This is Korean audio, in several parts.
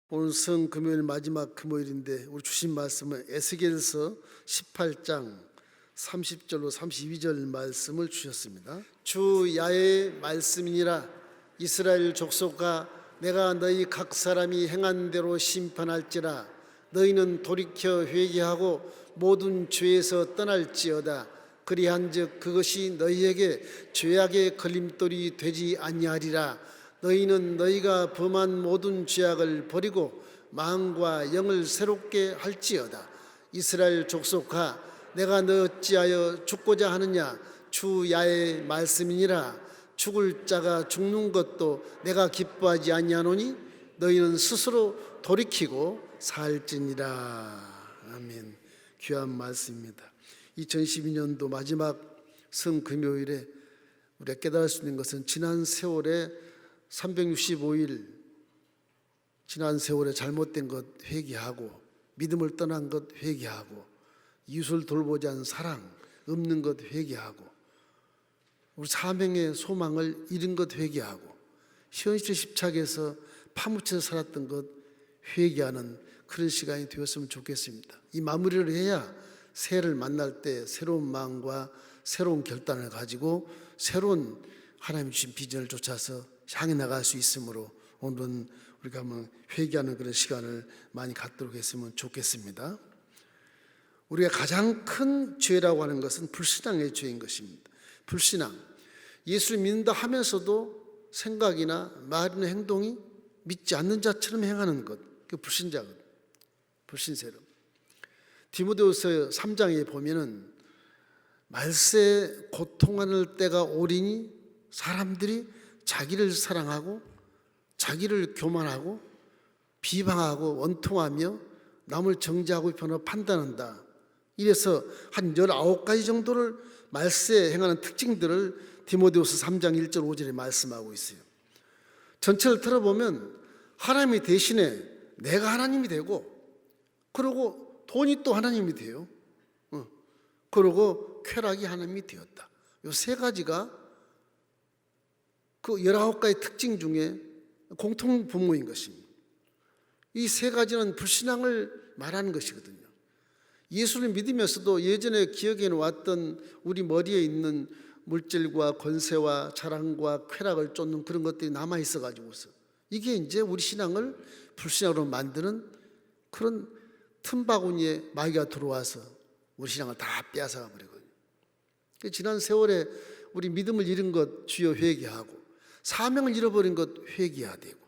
오늘 성금요일 마지막 금요일인데 우리 주신 말씀은 에스겔서 18장 30절로 32절 말씀을 주셨습니다. 주 야훼의 말씀이니라. 이스라엘 족속아, 내가 너희 각 사람이 행한 대로 심판할지라. 너희는 돌이켜 회개하고 모든 죄에서 떠날지어다. 그리한즉 그것이 너희에게 죄악의 걸림돌이 되지 아니하리라. 너희는 너희가 범한 모든 죄악을 버리고 마음과 영을 새롭게 할지어다. 이스라엘 족속아, 내가 너 어찌하여 죽고자 하느냐? 주 야훼의 말씀이니라. 죽을 자가 죽는 것도 내가 기뻐하지 아니하노니 너희는 스스로 돌이키고 살지니라. 아멘. 귀한 말씀입니다. 2012년도 마지막 성금요일에 우리가 깨달을 수 있는 것은 지난 세월에 365일 지난 세월에 잘못된 것 회개하고 믿음을 떠난 것 회개하고 이웃을 돌보지 않은 사랑 없는 것 회개하고 우리 사명의 소망을 잃은 것 회개하고 현실의 집착에서 파묻혀 살았던 것 회개하는 그런 시간이 되었으면 좋겠습니다. 이 마무리를 해야 새해를 만날 때 새로운 마음과 새로운 결단을 가지고 새로운 하나님 주신 비전을 쫓아서 향해 나갈 수 있으므로 오늘은 우리가 한번 회개하는 그런 시간을 많이 갖도록 했으면 좋겠습니다. 우리가 가장 큰 죄라고 하는 것은 불신앙의 죄인 것입니다. 불신앙. 예수를 믿는다 하면서도 생각이나 말이나 행동이 믿지 않는 자처럼 행하는 것, 그 불신자거든요. 불신세름. 디모데후서 3장에 보면은 말세 고통하는 때가 오리니 사람들이 자기를 사랑하고 자기를 교만하고 비방하고 원통하며 남을 정죄하고 변호 판단한다. 이래서 한 19가지 정도를 말세에 행하는 특징들을 디모데후서 3장 1절 5절에 말씀하고 있어요. 전체를 들어보면 하나님이 대신에 내가 하나님이 되고 그리고 돈이 또 하나님이 돼요. 그리고 쾌락이 하나님이 되었다. 이 세 가지가 그 19가지 특징 중에 공통 분모인 것입니다. 이 세 가지는 불신앙을 말하는 것이거든요. 예수를 믿으면서도 예전에 기억에 왔던 우리 머리에 있는 물질과 권세와 자랑과 쾌락을 쫓는 그런 것들이 남아있어 가지고서 이게 이제 우리 신앙을 불신앙으로 만드는 그런 틈바구니에 마귀가 들어와서 우리 신앙을 다 빼앗아가 버리거든요. 지난 세월에 우리 믿음을 잃은 것 주여 회개하고 사명을 잃어버린 것 회개해야 되고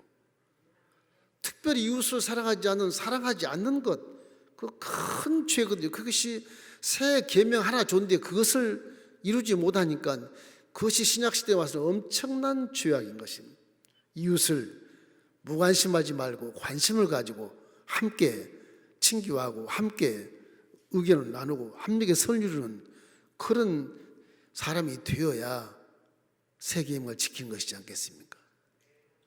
특별히 이웃을 사랑하지 않는 것 그 큰 죄거든요. 그것이 새 계명 하나 줬는데 그것을 이루지 못하니까 그것이 신약시대에 와서 엄청난 죄악인 것입니다. 이웃을 무관심하지 말고 관심을 가지고 함께 친교하고 함께 의견을 나누고 함께 설 이루는 그런 사람이 되어야 새 계명을 지키는 것이지 않겠습니까?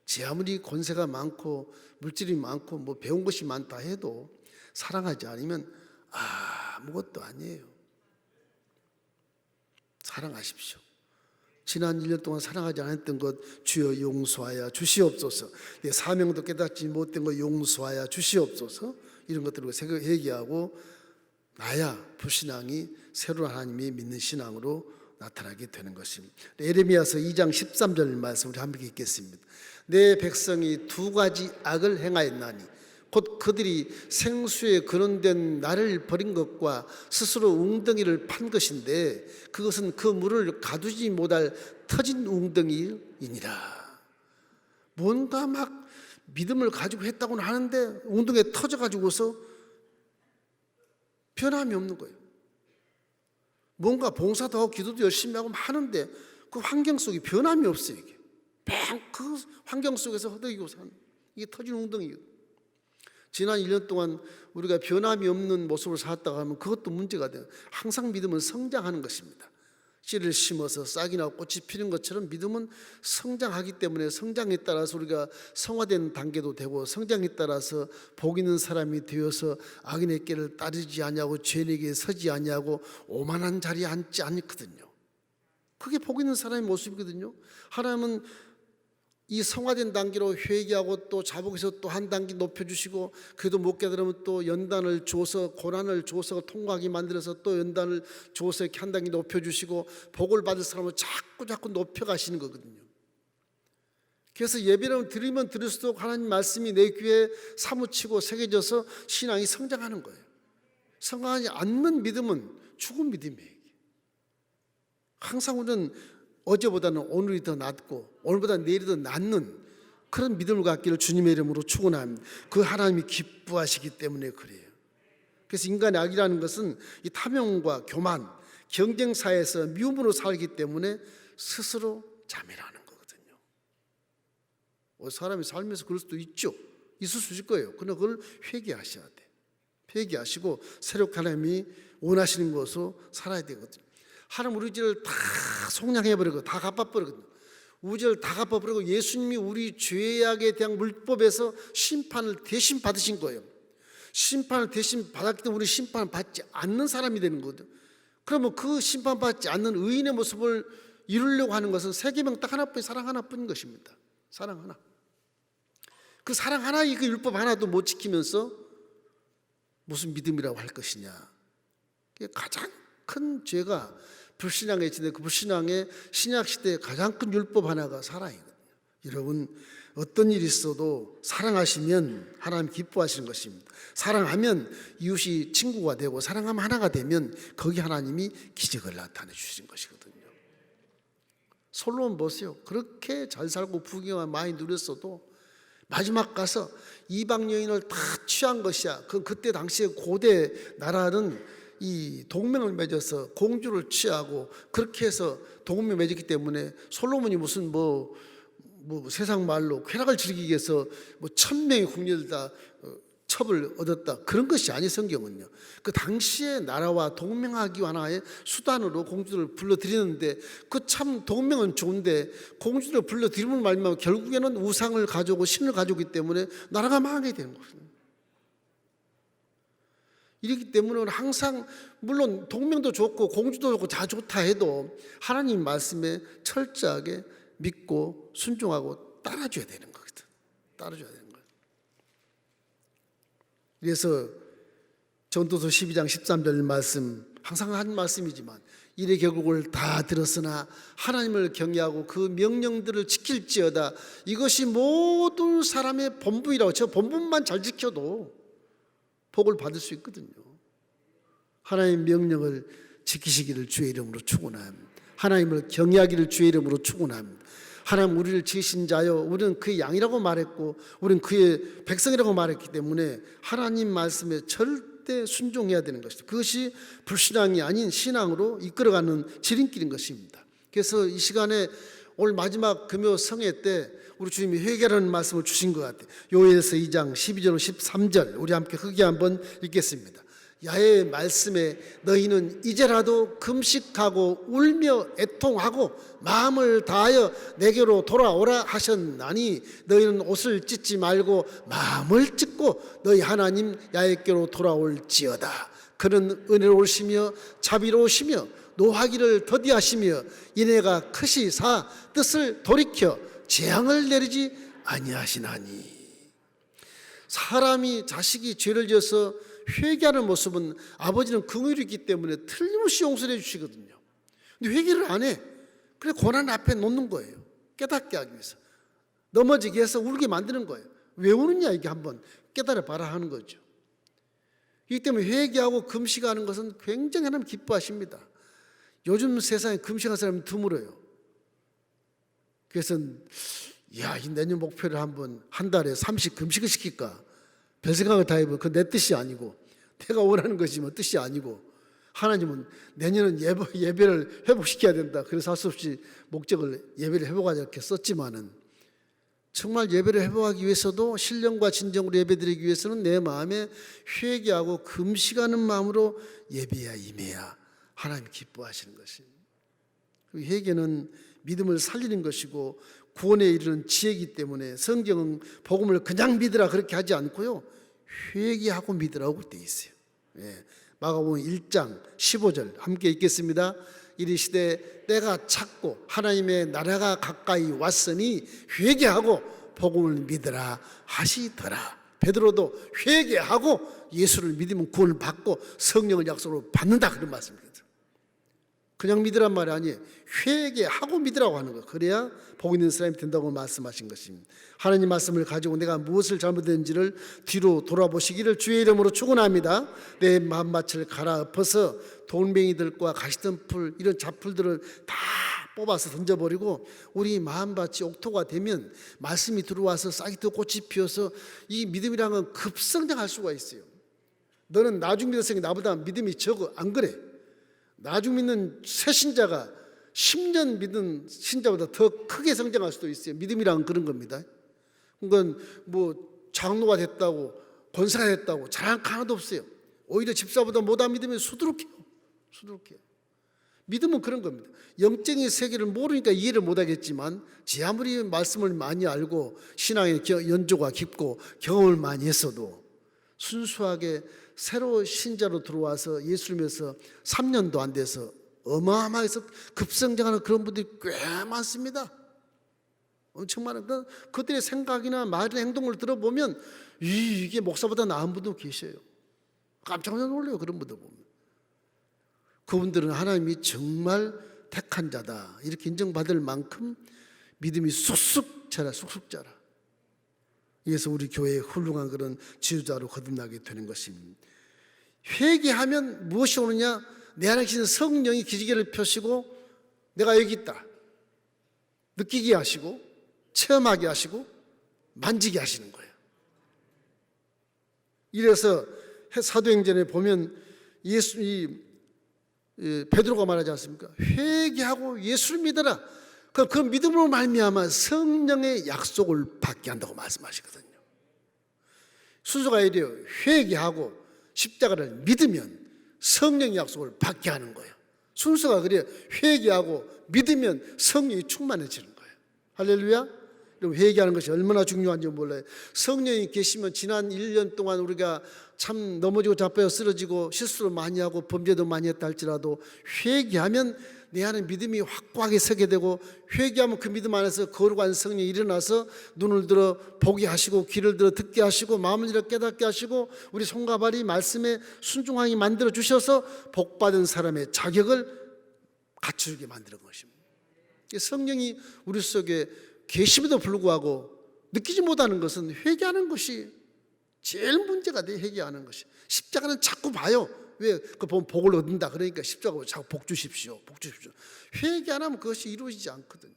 제 아무리 권세가 많고 물질이 많고 뭐 배운 것이 많다 해도 사랑하지 않으면 아무것도 아니에요. 사랑하십시오. 지난 1년 동안 사랑하지 않았던 것 주여 용서하여 주시옵소서. 내 사명도 깨닫지 못된 것 용서하여 주시옵소서. 이런 것들을 회개하고 나야 불신앙이 새로운 하나님이 믿는 신앙으로 나타나게 되는 것입니다. 에레미야서 2장 13절 말씀 우리 함께 읽겠습니다. 내 백성이 두 가지 악을 행하였나니 곧 그들이 생수에 근원된 나를 버린 것과 스스로 웅덩이를 판 것인데 그것은 그 물을 가두지 못할 터진 웅덩이이니라. 뭔가 막 믿음을 가지고 했다고는 하는데 웅덩이에 터져가지고서 변함이 없는 거예요. 뭔가 봉사도 하고 기도도 열심히 하고 하는데 그 환경 속에 변함이 없어요. 이게 그 환경 속에서 허덕이고 사는 이게 터진 웅덩이거든요. 지난 1년 동안 우리가 변함이 없는 모습을 살았다고 하면 그것도 문제가 돼요. 항상 믿음은 성장하는 것입니다. 씨를 심어서 싹이 나고 꽃이 피는 것처럼 믿음은 성장하기 때문에 성장에 따라서 우리가 성화된 단계도 되고 성장에 따라서 복 있는 사람이 되어서 악인의 길을 따르지 아니하고 죄인에게 서지 아니하고 오만한 자리에 앉지 않거든요. 그게 복 있는 사람의 모습이거든요. 하나님은 이 성화된 단계로 회개하고 또 자복에서 또 한 단계 높여주시고, 그래도 못 깨달으면 또 연단을 줘서, 고난을 줘서 통과하게 만들어서 또 연단을 줘서 이렇게 한 단계 높여주시고, 복을 받을 사람을 자꾸 높여가시는 거거든요. 그래서 예배를 드리면 드릴수록 하나님 말씀이 내 귀에 사무치고 새겨져서 신앙이 성장하는 거예요. 성장하지 않는 믿음은 죽은 믿음이에요. 항상 우리는 어제보다는 오늘이 더 낫고 오늘보다 내일이 더 낫는 그런 믿음을 갖기를 주님의 이름으로 축원합니다. 그 하나님이 기뻐하시기 때문에 그래요. 그래서 인간의 악이라는 것은 이 탐욕과 교만, 경쟁사에서 미움으로 살기 때문에 스스로 자멸하는 거거든요. 사람이 살면서 그럴 수도 있죠. 있을 수 있을 거예요. 그러나 그걸 회개하셔야 돼. 회개하시고 새롭게 하나님이 원하시는 것으로 살아야 되거든요. 하나님 우리 죄를 다 속량해버리고 다 갚아버리거든요. 우리 죄를 다 갚아버리고 예수님이 우리 죄악에 대한 물법에서 심판을 대신 받으신 거예요. 심판을 대신 받았기 때문에 우리 심판을 받지 않는 사람이 되는 거거든요. 그러면 그 심판받지 않는 의인의 모습을 이루려고 하는 것은 세계명 딱 하나뿐인 사랑 하나뿐인 것입니다. 사랑 하나. 그 사랑 하나, 이 율법 하나도 못 지키면서 무슨 믿음이라고 할 것이냐. 가장 큰 죄가 불신앙의 시대, 그 불신앙의 신약 시대의 가장 큰 율법 하나가 사랑이거든요. 여러분, 어떤 일이 있어도 사랑하시면 하나님 기뻐하시는 것입니다. 사랑하면 이웃이 친구가 되고, 사랑하면 하나가 되면 거기 하나님이 기적을 나타내 주시는 것이거든요. 솔로몬 보세요. 그렇게 잘 살고 부귀영화 많이 누렸어도 마지막 가서 이방 여인을 다 취한 것이야. 그때 당시에 고대 나라는 이 동맹을 맺어서 공주를 취하고 그렇게 해서 동맹을 맺었기 때문에 솔로몬이 무슨 뭐 세상 말로 쾌락을 즐기기 위해서 1000명의 궁녀들 다 첩을 얻었다, 그런 것이 아니. 성경은요, 그 당시에 나라와 동맹하기 하나의 수단으로 공주를 불러들이는데, 그 참 동맹은 좋은데 공주를 불러들이면 말면 결국에는 우상을 가져오고 신을 가져오기 때문에 나라가 망하게 되는 거예요. 이렇기 때문에 항상 물론 동맹도 좋고 공주도 좋고 다 좋다 해도 하나님 말씀에 철저하게 믿고 순종하고 따라줘야 되는 거거든. 따라줘야 되는 거예요. 그래서 전도서 12장 13절 말씀, 항상 한 말씀이지만, 이래 결국을 다 들었으나 하나님을 경외하고 그 명령들을 지킬지어다. 이것이 모든 사람의 본분이라고. 저 본분만 잘 지켜도 복을 받을 수 있거든요. 하나님의 명령을 지키시기를 주의 이름으로 축원합니다. 하나님을 경외하기를 주의 이름으로 축원합니다. 하나님 우리를 지으신 자여, 우리는 그의 양이라고 말했고 우리는 그의 백성이라고 말했기 때문에 하나님 말씀에 절대 순종해야 되는 것이다. 그것이 불신앙이 아닌 신앙으로 이끌어가는 지름길인 것입니다. 그래서 이 시간에 오늘 마지막 금요 성회 때 우리 주님이 회개라는 말씀을 주신 것 같아요. 요엘서 2장 12절 13절 우리 함께 크게 한번 읽겠습니다. 야훼의 말씀에 너희는 이제라도 금식하고 울며 애통하고 마음을 다하여 내게로 돌아오라 하셨나니, 너희는 옷을 찢지 말고 마음을 찢고 너희 하나님 야훼께로 돌아올지어다. 그는 은혜로우시며 자비로우시며 노하기를 더디하시며 인애가 크시사 뜻을 돌이켜 재앙을 내리지 아니하시나니. 사람이 자식이 죄를 지어서 회개하는 모습은 아버지는 긍휼이 있기 때문에 틀림없이 용서해 주시거든요. 근데 회개를 안 해. 그래 고난 앞에 놓는 거예요. 깨닫게 하기 위해서. 넘어지게 해서 울게 만드는 거예요. 왜 우느냐, 이게 한번 깨달아 봐라 하는 거죠. 이 때문에 회개하고 금식하는 것은 굉장히 하나님 기뻐하십니다. 요즘 세상에 금식하는 사람이 드물어요. 그래서 이 내년 목표를 한번 한 달에 30 금식을 시킬까? 별 생각을 다 해보면 그건 내 뜻이 아니고 내가 원하는 것이면 뜻이 아니고, 하나님은 내년은 예배를 회복시켜야 된다. 그래서 할 수 없이 목적을 예배를 회복하자 이렇게 썼지만은, 정말 예배를 회복하기 위해서도 신령과 진정으로 예배드리기 위해서는 내 마음에 회개하고 금식하는 마음으로 예배야 임해야 하나님 기뻐하시는 것입니다. 회개는 믿음을 살리는 것이고 구원에 이르는 지혜이기 때문에 성경은 복음을 그냥 믿으라 그렇게 하지 않고요, 회개하고 믿으라고 되어 있어요. 마가복음 1장 15절 함께 읽겠습니다. 이르시되 때가 찼고 하나님의 나라가 가까이 왔으니 회개하고 복음을 믿으라 하시더라. 베드로도 회개하고 예수를 믿으면 구원을 받고 성령을 약속으로 받는다, 그런 말씀입니다. 그냥 믿으란 말이 아니에요. 회개하고 믿으라고 하는 거예요. 그래야 복 있는 사람이 된다고 말씀하신 것입니다. 하나님 말씀을 가지고 내가 무엇을 잘못했는지를 뒤로 돌아보시기를 주의 이름으로 축원합니다. 내 마음밭을 갈아엎어서 돌멩이들과 가시덤불 이런 잡풀들을 다 뽑아서 던져버리고 우리 마음밭이 옥토가 되면 말씀이 들어와서 싹이 꽃이 피어서 이 믿음이라는 건 급성장할 수가 있어요. 너는 나중 믿었으니 나보다 믿음이 적어. 안 그래. 나중 믿는 새 신자가 10년 믿은 신자보다 더 크게 성장할 수도 있어요. 믿음이란 그런 겁니다. 그건 뭐 장로가 됐다고 권사가 됐다고 자랑할 거 하나도 없어요. 오히려 집사보다 못한 믿으면 수두룩해요. 믿음은 그런 겁니다. 영적인 세계를 모르니까 이해를 못하겠지만 제 아무리 말씀을 많이 알고 신앙의 연조가 깊고 경험을 많이 했어도 순수하게 새로 신자로 들어와서 예수를 믿어서 3년도 안 돼서 어마어마하게 급성장하는 그런 분들이 꽤 많습니다. 엄청 많은 그들의 생각이나 말이나 행동을 들어보면 이게 목사보다 나은 분도 계셔요. 깜짝 놀라요. 그런 분들 보면. 그분들은 하나님이 정말 택한 자다 이렇게 인정받을 만큼 믿음이 쑥쑥 자라. 그래서 우리 교회의 훌륭한 그런 지도자로 거듭나게 되는 것입니다. 회개하면 무엇이 오느냐? 내 안에 계신 성령이 기지개를 펴시고 내가 여기 있다 느끼게 하시고 체험하게 하시고 만지게 하시는 거예요. 이래서 사도행전에 보면 베드로가 말하지 않습니까? 회개하고 예수를 믿어라. 그 믿음으로 말미암아 성령의 약속을 받게 한다고 말씀하시거든요. 순서가 이래요. 회개하고 십자가를 믿으면 성령의 약속을 받게 하는 거예요. 순서가 그래요. 회개하고 믿으면 성령이 충만해지는 거예요. 할렐루야. 회개하는 것이 얼마나 중요한지 몰라요. 성령이 계시면 지난 1년 동안 우리가 참 넘어지고 자빠져 쓰러지고 실수를 많이 하고 범죄도 많이 했다 할지라도 회개하면 내 안에 믿음이 확고하게 서게 되고 회개하면 그 믿음 안에서 거룩한 성령이 일어나서 눈을 들어 보게 하시고 귀를 들어 듣게 하시고 마음을 들어 깨닫게 하시고 우리 손과 발이 말씀에 순종하게 만들어 주셔서 복받은 사람의 자격을 갖추게 만드는 것입니다. 성령이 우리 속에 계심에도 불구하고 느끼지 못하는 것은 회개하는 것이 제일 문제가 돼. 회개하는 것이. 십자가는 자꾸 봐요. 왜? 그 보면 복을 얻는다. 그러니까 십자가 자꾸 복 주십시오. 회개 안 하면 그것이 이루어지지 않거든요.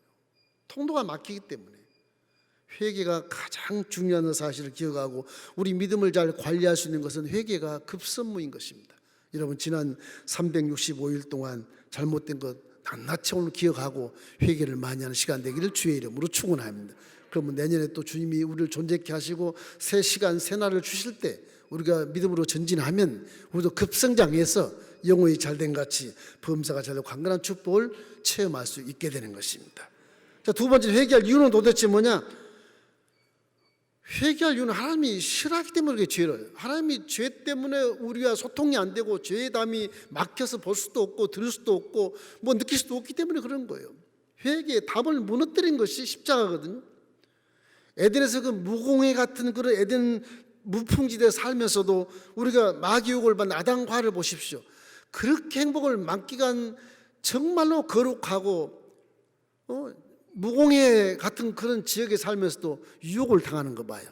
통로가 막히기 때문에. 회개가 가장 중요한 사실을 기억하고 우리 믿음을 잘 관리할 수 있는 것은 회개가 급선무인 것입니다. 여러분 지난 365일 동안 잘못된 것 낱낱이 오늘 기억하고 회개를 많이 하는 시간 되기를 주의 이름으로 축원합니다. 그러면 내년에 또 주님이 우리를 존재케 하시고 새 시간 새 날을 주실 때 우리가 믿음으로 전진하면 우리도 급성장해서 영혼이 잘된 같이 범사가 잘되고 강건한 축복을 체험할 수 있게 되는 것입니다. 자, 두 번째 회개할 이유는 도대체 뭐냐? 회개할 이유는 하나님이 싫어하기 때문에 그게 죄를. 하나님이 죄 때문에 우리와 소통이 안 되고 죄의 담이 막혀서 볼 수도 없고 들을 수도 없고 뭐 느낄 수도 없기 때문에 그런 거예요. 회개의 답을 무너뜨린 것이 십자가거든요. 에덴에서 그 무공해 같은 그런 에덴 무풍지대에 살면서도 우리가 마귀 유혹을 받는 아담과 하와를 보십시오. 그렇게 행복을 만끽한 정말로 거룩하고 무공해 같은 그런 지역에 살면서도 유혹을 당하는 거 봐요.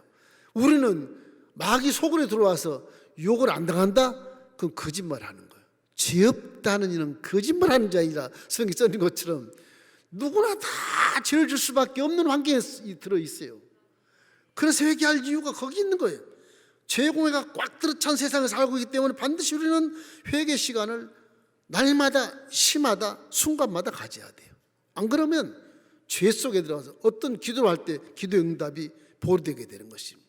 우리는 마귀 속으로 들어와서 유혹을 안 당한다? 그건 거짓말하는 거예요. 죄 없다는 이는 거짓말하는 자이라 성경에 써있는 것처럼 누구나 다 죄를 줄 수밖에 없는 환경에 들어있어요. 그래서 회개할 이유가 거기 있는 거예요. 죄의 공해가 꽉 들어찬 세상에 살고 있기 때문에 반드시 우리는 회개 시간을 날마다 시마다 순간마다 가져야 돼요. 안 그러면 죄 속에 들어가서 어떤 기도를 할 때 기도 응답이 보류되게 되는 것입니다.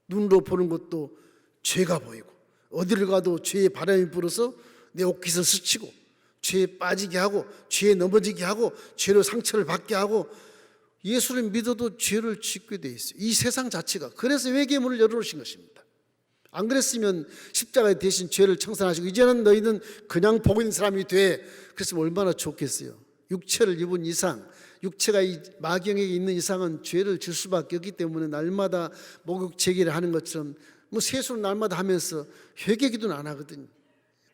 눈으로 보는 것도 죄가 보이고 어디를 가도 죄의 바람이 불어서 내 옷깃을 스치고 죄에 빠지게 하고 죄에 넘어지게 하고 죄로 상처를 받게 하고 예수를 믿어도 죄를 짓게 돼 있어요. 이 세상 자체가. 그래서 회개의 문을 열어놓으신 것입니다. 안 그랬으면 십자가에 대신 죄를 청산하시고 이제는 너희는 그냥 복 있는 사람이 돼. 그랬으면 얼마나 좋겠어요. 육체를 입은 이상, 육체가 이 마경에 있는 이상은 죄를 질 수밖에 없기 때문에 날마다 목욕 제기를 하는 것처럼 뭐 세수를 날마다 하면서 회개기도는 안 하거든요.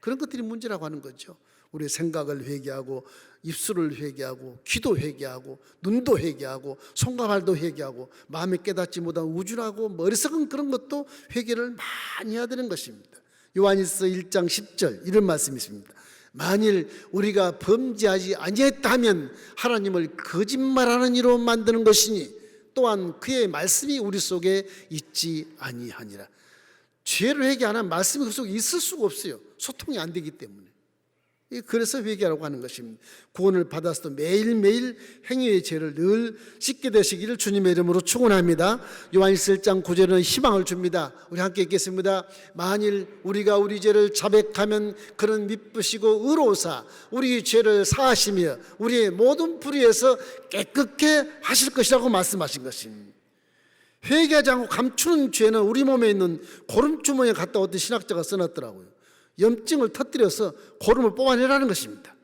그런 것들이 문제라고 하는 거죠. 우리의 생각을 회개하고 입술을 회개하고 귀도 회개하고 눈도 회개하고 손과 발도 회개하고 마음에 깨닫지 못한 우준하고 머리속은 그런 것도 회개를 많이 해야 되는 것입니다. 요한일서 1장 10절 이런 말씀이 있습니다. 만일 우리가 범죄하지 아니했다 하면 하나님을 거짓말하는 이로 만드는 것이니 또한 그의 말씀이 우리 속에 있지 아니하니라. 죄를 회개 안 하면 말씀이 그 속에 있을 수가 없어요. 소통이 안 되기 때문에. 그래서 회개하라고 하는 것입니다. 구원을 받아서도 매일매일 행위의 죄를 늘 씻게 되시기를 주님의 이름으로 축원합니다. 요한일서 1장 9절은 희망을 줍니다. 우리 함께 읽겠습니다. 만일 우리가 우리 죄를 자백하면 그는 미쁘시고 의로우사 우리 죄를 사하시며 우리의 모든 불의에서 깨끗게 하실 것이라고 말씀하신 것입니다. 회개하지 않고 감추는 죄는 우리 몸에 있는 고름주머니에 갔다 어떤 신학자가 써놨더라고요. 염증을 터뜨려서 고름을 뽑아내라는 것입니다.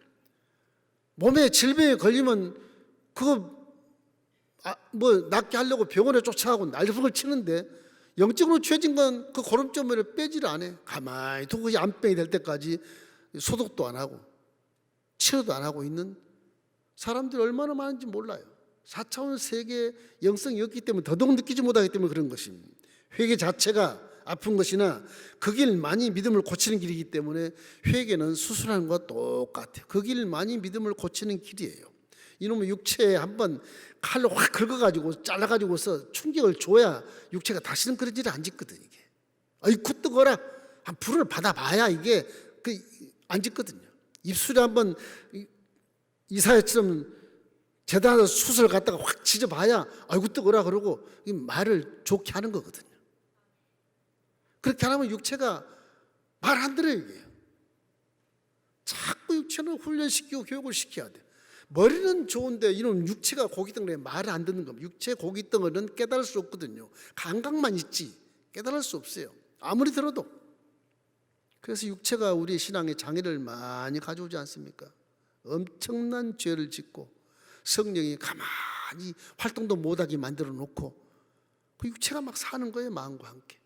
몸에 질병에 걸리면 그거 뭐 낫게 하려고 병원에 쫓아가고 날벼락을 치는데 영적으로 죄진 건 그 고름주머니를 빼지를 않아요. 가만히 두고 암병이 될 때까지 소독도 안 하고 치료도 안 하고 있는 사람들이 얼마나 많은지 몰라요. 4차원 세계의 영성이 없기 때문에 더더욱 느끼지 못하기 때문에 그런 것입니다. 회개 자체가 아픈 것이나 그 길만이 믿음을 고치는 길이기 때문에 회개는 수술하는 것과 똑같아요. 그 길만이 믿음을 고치는 길이에요. 이놈의 육체에 한번 칼로 확 긁어가지고 잘라가지고서 충격을 줘야 육체가 다시는 그런 일을 안 짓거든요. 이게 아이쿠 뜨거라 한 불을 받아봐야 이게 안 짓거든요. 입술에 한번 이사야처럼 재단에서 수술을 갖다가 확 찢어봐야 아이고 뜨거라 그러고 말을 좋게 하는 거거든요. 그렇게 안 하면 육체가 말 안 들어요. 이게. 자꾸 육체는 훈련시키고 교육을 시켜야 돼. 머리는 좋은데 이런 육체가 고기 덩어리에 말을 안 듣는 겁니다. 육체 고기 덩어리는 깨달을 수 없거든요. 감각만 있지 깨달을 수 없어요. 아무리 들어도. 그래서 육체가 우리의 신앙에 장애를 많이 가져오지 않습니까? 엄청난 죄를 짓고 성령이 가만히 활동도 못하게 만들어 놓고 그 육체가 막 사는 거예요. 마음과 함께.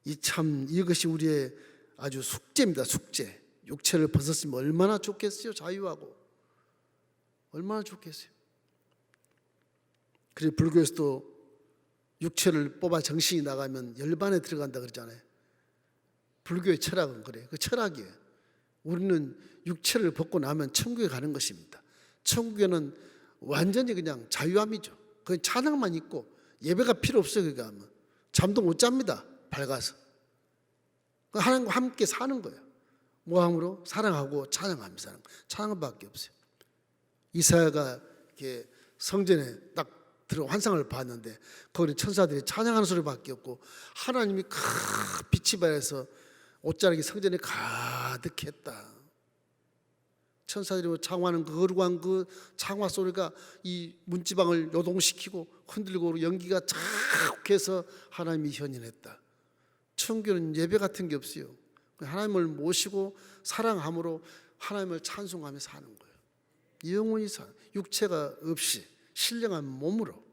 이것이 우리의 아주 숙제입니다. 숙제. 육체를 벗었으면 얼마나 좋겠어요. 자유하고 얼마나 좋겠어요. 그래서 불교에서도 육체를 뽑아 정신이 나가면 열반에 들어간다 그러잖아요. 불교의 철학은 그래요. 그 철학이에요. 우리는 육체를 벗고 나면 천국에 가는 것입니다. 천국에는 완전히 그냥 자유함이죠. 그냥 찬양만 있고 예배가 필요 없어요. 그게 하면 잠도 못 잡니다. 밝아서 하나님과 함께 사는 거예요. 모함으로 사랑하고 찬양하며 사는 거예요. 찬양밖에 없어요. 이사야가 이렇게 성전에 딱 들어 환상을 봤는데 거기 천사들이 찬양하는 소리밖에 없고 하나님이 큰 빛이 발해서 옷자락이 성전에 가득했다. 천사들이 창화하는 그 거룩한 그 창화 소리가 이 문지방을 요동시키고 흔들고 연기가 자욱해서 하나님이 현현했다. 천국에는 예배 같은 게 없어요. 하나님을 모시고 사랑함으로 하나님을 찬송하며 사는 거예요. 영원히 사는 육체가 없이 신령한 몸으로.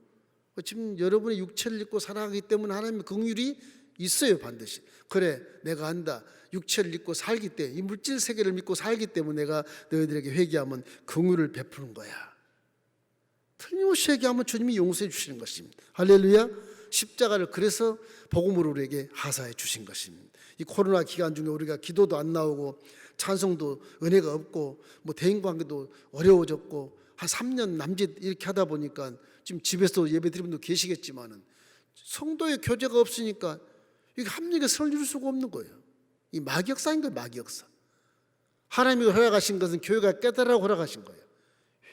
지금 여러분이 육체를 입고 살아가기 때문에 하나님의 긍휼이 있어요. 반드시. 그래 내가 안다. 육체를 입고 살기 때문에 이 물질 세계를 믿고 살기 때문에 내가 너희들에게 회개하면 긍휼을 베푸는 거야. 틀림없이 회개하면 주님이 용서해 주시는 것입니다. 할렐루야. 십자가를 그래서 복음으로 우리에게 하사해 주신 것입니다. 이 코로나 기간 중에 우리가 기도도 안 나오고 찬송도 은혜가 없고 뭐 대인관계도 어려워졌고 한 3년 남짓 이렇게 하다 보니까 지금 집에서 예배드리는 분도 계시겠지만은 성도의 교제가 없으니까 이게 합력의 선을 이룰 수가 없는 거예요. 이 마귀역사인 거예요. 마귀역사. 하나님이 허락하신 것은 교회가 깨달으라고 허락하신 거예요.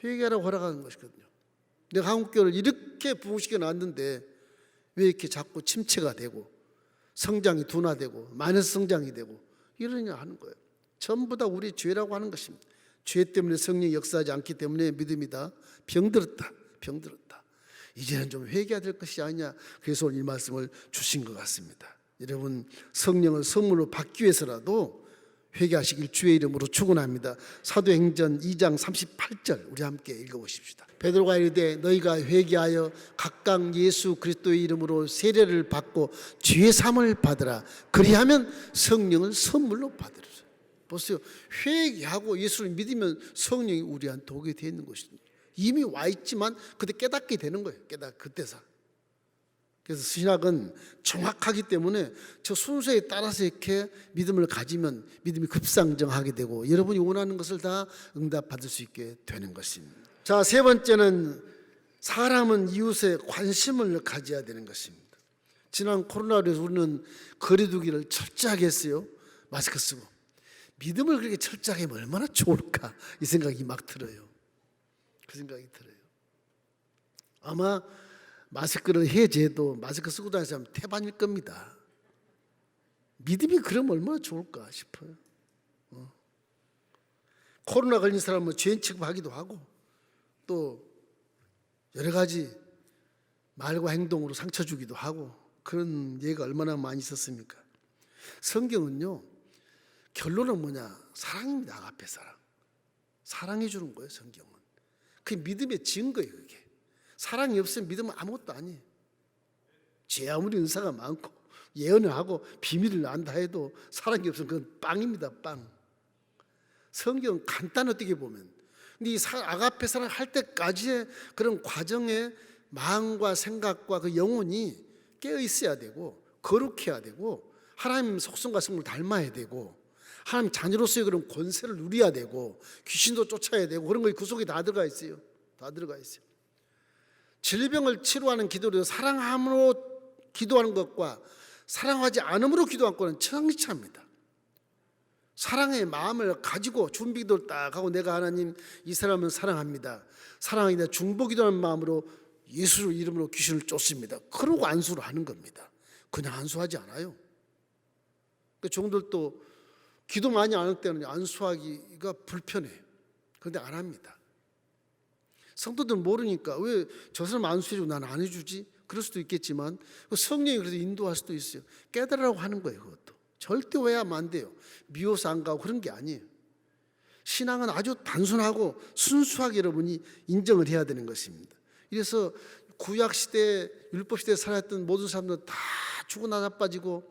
회개하라고 허락하는 것이거든요. 내가 한국교회를 이렇게 부흥시켜 놨는데 왜 이렇게 자꾸 침체가 되고 성장이 둔화되고 마이너스 성장이 되고 이러냐 하는 거예요. 전부 다 우리 죄라고 하는 것입니다. 죄 때문에 성령이 역사하지 않기 때문에 믿음이다. 병들었다. 병들었다. 이제는 좀 회개해야 될 것이 아니냐. 그래서 오늘 이 말씀을 주신 것 같습니다. 여러분 성령을 선물로 받기 위해서라도 회개하시길 주의 이름으로 축원합니다. 사도행전 2장 38절 우리 함께 읽어보십시다. 베드로가 이르되 너희가 회개하여 각각 예수 그리스도의 이름으로 세례를 받고 죄 사함을 받으라. 그리하면 성령을 선물로 받으리라. 보세요. 회개하고 예수를 믿으면 성령이 우리한테 오게 되어 있는 것입니다. 이미 와 있지만 그때 깨닫게 되는 거예요. 그때서. 그래서 신학은 정확하기 때문에 저 순서에 따라서 이렇게 믿음을 가지면 믿음이 급상승하게 되고 여러분이 원하는 것을 다 응답받을 수 있게 되는 것입니다. 자, 세 번째는 사람은 이웃에 관심을 가져야 되는 것입니다. 지난 코로나로 해서 우리는 거리두기를 철저하게 했어요. 마스크 쓰고. 믿음을 그렇게 철저하게 하면 얼마나 좋을까 이 생각이 막 들어요. 그 생각이 들어요. 아마 마스크를 해제해도 마스크 쓰고 다니는 사람 태반일 겁니다. 믿음이 그러면 얼마나 좋을까 싶어요. 코로나 걸린 사람은 죄인 취급하기도 하고 또 여러 가지 말과 행동으로 상처 주기도 하고 그런 예가 얼마나 많이 있었습니까? 성경은요, 결론은 뭐냐? 사랑입니다. 아가페 사랑. 사랑해 주는 거예요, 성경은. 그게 믿음의 증거예요, 그게. 사랑이 없으면 믿음은 아무것도 아니에요. 죄 아무리 은사가 많고 예언을 하고 비밀을 안다 해도 사랑이 없으면 그건 빵입니다, 빵. 성경은 간단히 어떻게 보면. 근데 이 아가페 사랑 할 때까지의 그런 과정의 마음과 생각과 그 영혼이 깨어 있어야 되고 거룩해야 되고 하나님 속성과 성을 닮아야 되고 하나님 자녀로서의 그런 권세를 누려야 되고 귀신도 쫓아야 되고 그런 것이 그 속에 다 들어가 있어요. 다 들어가 있어요. 질병을 치료하는 기도로 사랑함으로 기도하는 것과 사랑하지 않음으로 기도하는 것은 천차입니다. 사랑의 마음을 가지고 준비기도를 딱 하고 내가 하나님 이 사람은 사랑합니다. 사랑하기다 중보기도하는 마음으로 예수 이름으로 귀신을 쫓습니다. 그러고 안수를 하는 겁니다. 그냥 안수하지 않아요. 그 종들도 기도 많이 안 할 때는 안수하기가 불편해요. 그런데 안 합니다. 성도들은 모르니까 왜 저 사람 안수해주고 난 안 해주지? 그럴 수도 있겠지만 성령이 그래도 인도할 수도 있어요. 깨달으라고 하는 거예요. 그것도 절대 오해하면 안 돼요. 미워서 안 가고 그런 게 아니에요. 신앙은 아주 단순하고 순수하게 여러분이 인정을 해야 되는 것입니다. 이래서 구약시대 율법시대에 살았던 모든 사람들은 다 죽어 나자빠지고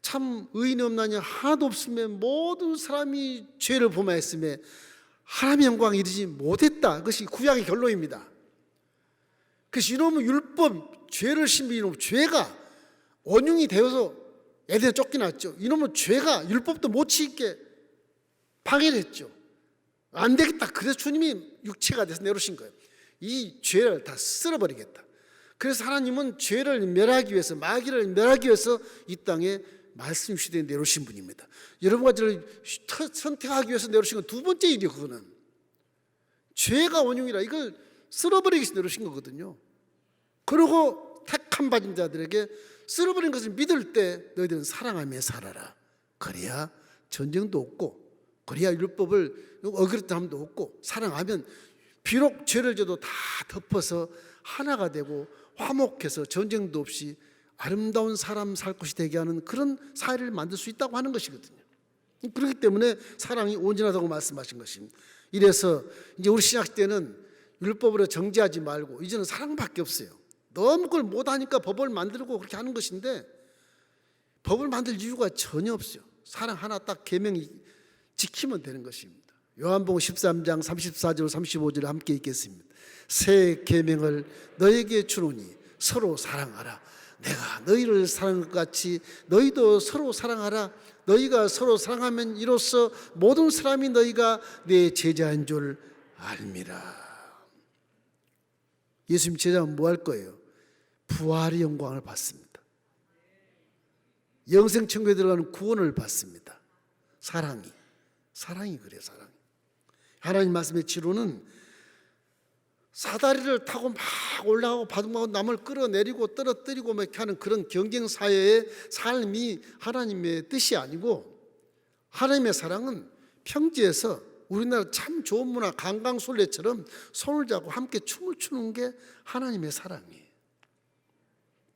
참 의인이 없나니 하나도 없으면 모든 사람이 죄를 범하였으며 하나님의 영광에 이르지 못했다. 그것이 구약의 결론입니다. 그래서 이놈의 율법, 죄를 신비 이놈 죄가 원흉이 되어서 에덴에 쫓겨났죠. 이놈의 죄가 율법도 못 지키게 방해를 했죠. 안 되겠다. 그래서 주님이 육체가 돼서 내려오신 거예요. 이 죄를 다 쓸어버리겠다. 그래서 하나님은 죄를 멸하기 위해서 마귀를 멸하기 위해서 이 땅에 말씀 시대에 내려오신 분입니다. 여러분과 저를 선택하기 위해서 내려오신 건 두 번째 일이에요. 그거는 죄가 원흉이라 이걸 쓸어버리기 위해서 내려오신 거거든요. 그리고 택한 받은 자들에게 쓸어버린 것을 믿을 때 너희들은 사랑하며 살아라. 그래야 전쟁도 없고 그래야 율법을 어그릇함도 없고 사랑하면 비록 죄를 져도 다 덮어서 하나가 되고 화목해서 전쟁도 없이 아름다운 사람 살 곳이 되게 하는 그런 사회를 만들 수 있다고 하는 것이거든요. 그렇기 때문에 사랑이 온전하다고 말씀하신 것입니다. 이래서 이제 우리 신약 때는 율법으로 정죄하지 말고 이제는 사랑밖에 없어요. 너무 그걸 못하니까 법을 만들고 그렇게 하는 것인데 법을 만들 이유가 전혀 없어요. 사랑 하나 딱 계명이 지키면 되는 것입니다. 요한복음 13장 34절 35절에 함께 읽겠습니다. 새 계명을 너에게 주노니 서로 사랑하라. 내가 너희를 사랑한 것 같이 너희도 서로 사랑하라. 너희가 서로 사랑하면 이로써 모든 사람이 너희가 내 제자인 줄 알미라. 예수님 제자는 뭐 할 거예요? 부활의 영광을 받습니다. 영생 천국에 들어가는 구원을 받습니다. 사랑이 그래요. 사랑이. 하나님 말씀의 지로는 사다리를 타고 막 올라가고 바둥바둥 남을 끌어내리고 떨어뜨리고 막 하는 그런 경쟁사회의 삶이 하나님의 뜻이 아니고 하나님의 사랑은 평지에서 우리나라 참 좋은 문화 강강술래처럼 손을 잡고 함께 춤을 추는 게 하나님의 사랑이에요.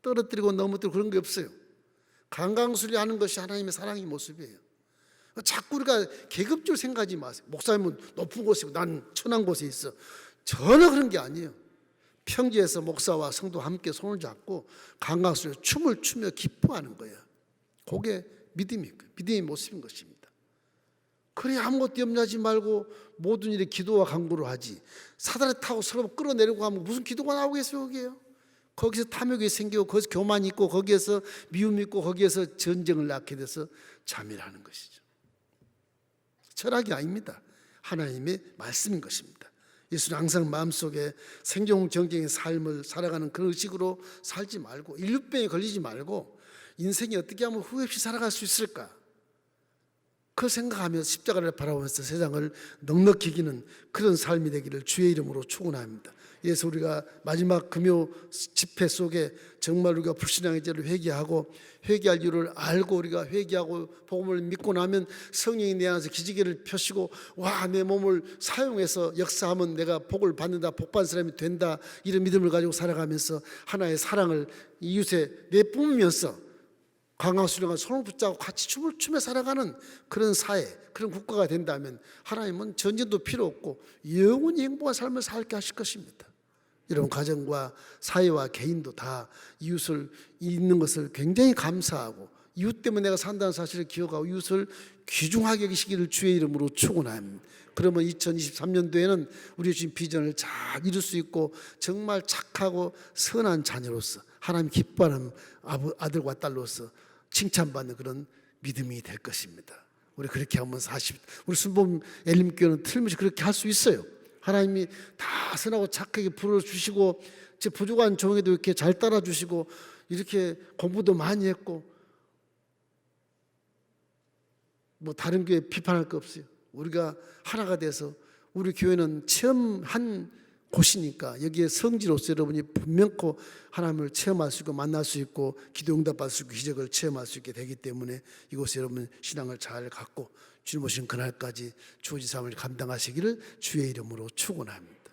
떨어뜨리고 넘어뜨리고 그런 게 없어요. 강강술래하는 것이 하나님의 사랑의 모습이에요. 자꾸 우리가 계급적으로 생각하지 마세요. 목사님은 높은 곳이고 난 천한 곳에 있어. 전혀 그런 게 아니에요. 평지에서 목사와 성도와 함께 손을 잡고 강강술래 춤을 추며 기뻐하는 거예요. 그게 믿음의 모습인 것입니다. 그래 아무것도 염려하지 말고 모든 일에 기도와 간구를 하지. 사다리 타고 서로 끌어내려고 하면 무슨 기도가 나오겠어요 거기에요. 거기서 탐욕이 생기고 거기서 교만이 있고 거기에서 미움이 있고 거기에서 전쟁을 낳게 돼서 자멸하는 것이죠. 철학이 아닙니다. 하나님의 말씀인 것입니다. 예수는 항상 마음속에 생존 경쟁의 삶을 살아가는 그런 의식으로 살지 말고 인류병에 걸리지 말고 인생이 어떻게 하면 후회 없이 살아갈 수 있을까? 그 생각하면서 십자가를 바라보면서 세상을 넉넉히 이기는 그런 삶이 되기를 주의 이름으로 축원합니다. 그래서 우리가 마지막 금요 집회 속에 정말 우리가 불신앙의 죄를 회개하고 회개할 이유를 알고 우리가 회개하고 복음을 믿고 나면 성령이 내 안에서 기지개를 펴시고 와, 내 몸을 사용해서 역사하면 내가 복을 받는다, 복받은 사람이 된다, 이런 믿음을 가지고 살아가면서 하나의 사랑을 이웃에 내뿜으면서 강강술래가 손을 붙잡고 같이 춤을 추며 살아가는 그런 사회, 그런 국가가 된다면 하나님은 전쟁도 필요 없고 영원히 행복한 삶을 살게 하실 것입니다. 여러분 가정과 사회와 개인도 다 이웃을 있는 것을 굉장히 감사하고 이웃 때문에 내가 산다는 사실을 기억하고 이웃을 귀중하게 여기시기를 주의 이름으로 축원합니다. 그러면 2023년도에는 우리의 주신 비전을 잘 이룰 수 있고 정말 착하고 선한 자녀로서 하나님 기뻐하는 아들과 딸로서 칭찬받는 그런 믿음이 될 것입니다. 우리 그렇게 한번 우리 순복음 엘림교회는 틀림없이 그렇게 할 수 있어요. 하나님이 다 선하고 착하게 불러주시고 제 부족한 종에도 이렇게 잘 따라주시고 이렇게 공부도 많이 했고 뭐 다른 교회 비판할 거 없어요. 우리가 하나가 돼서 우리 교회는 체험한 곳이니까 여기에 성지로서 여러분이 분명코 하나님을 체험할 수 있고 만날 수 있고 기도 응답받을 수 있고 기적을 체험할 수 있게 되기 때문에 이곳에 여러분 신앙을 잘 갖고 주님 오신 그날까지 주어진 삶을 감당하시기를 주의 이름으로 축원합니다.